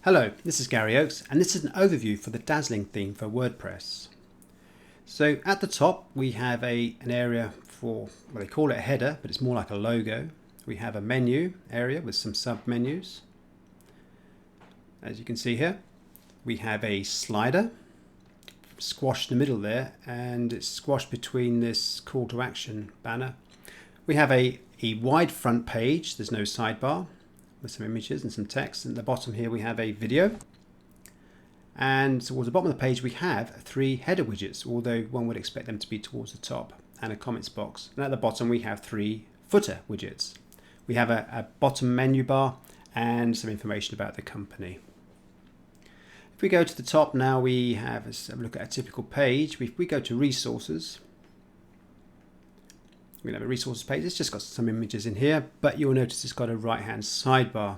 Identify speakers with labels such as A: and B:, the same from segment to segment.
A: Hello, this is Gary Oakes, and this is an overview for the Dazzling theme for WordPress. So at the top we have an area for, well, they call it a header, but it's more like a logo. We have a menu area with some sub-menus. As you can see here, we have a slider squashed in the middle there, and it's squashed between this call to action banner. We have a wide front page, there's no sidebar, with some images and some text. And at the bottom here we have a video, and towards the bottom of the page we have 3 header widgets, although one would expect them to be towards the top, and a comments box. And at the bottom we have 3 footer widgets. We have a bottom menu bar and some information about the company. If we go to the top now, we have, let's have a look at a typical page. If we go to resources, we have a resources page. It's just got some images in here, but you'll notice it's got a right hand sidebar.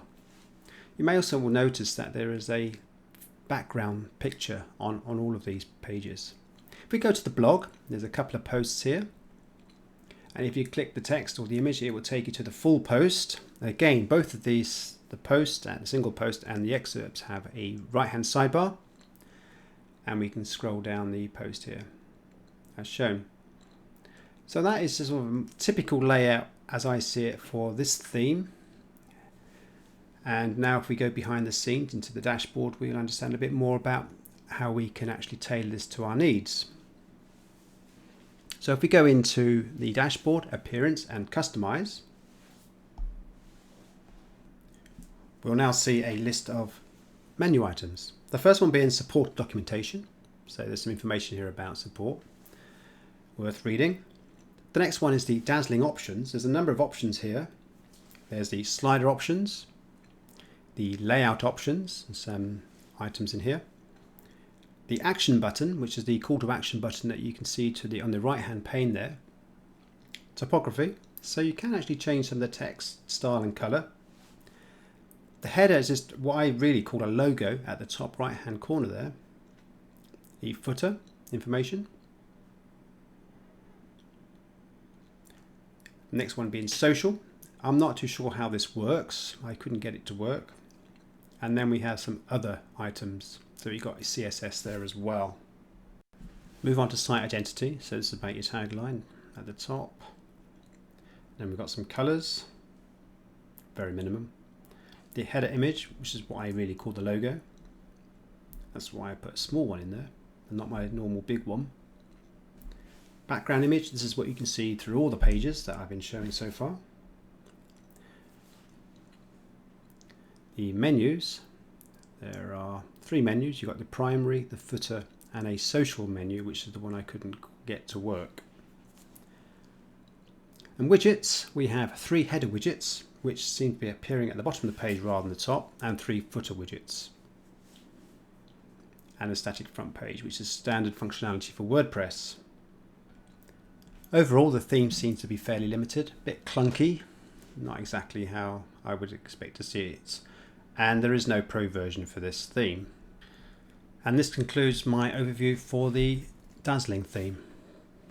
A: You may also notice that there is a background picture on all of these pages. If we go to the blog, there's a couple of posts here, and if you click the text or the image, it will take you to the full post. Again, both of these, the post and the single post and the excerpts, have a right hand sidebar, and we can scroll down the post here as shown. So that is a sort of a typical layout as I see it for this theme. And now if we go behind the scenes into the dashboard, we'll understand a bit more about how we can actually tailor this to our needs. So if we go into the dashboard, appearance and customize, we'll now see a list of menu items. The first one being support documentation. So there's some information here about support worth reading. The next one is the Dazzling Options. There's a number of options here. There's the slider options, the layout options, some items in here. The action button, which is the call to action button that you can see on the right hand pane there. Typography, so you can actually change some of the text style and color. The header is just what I really call a logo at the top right hand corner there. The footer information. Next one being social. I'm not too sure how this works. I couldn't get it to work. And then we have some other items. So you've got CSS there as well. Move on to site identity. So this is about your tagline at the top. Then we've got some colors, very minimum. The header image, which is what I really call the logo. That's why I put a small one in there and not my normal big one. Background image, this is what you can see through all the pages that I've been showing so far. The menus, there are 3 menus. You've got the primary, the footer and a social menu, which is the one I couldn't get to work. And widgets, we have 3 header widgets, which seem to be appearing at the bottom of the page rather than the top, and 3 footer widgets. And a static front page, which is standard functionality for WordPress. Overall, the theme seems to be fairly limited, a bit clunky, not exactly how I would expect to see it. And there is no pro version for this theme. And this concludes my overview for the Dazzling theme.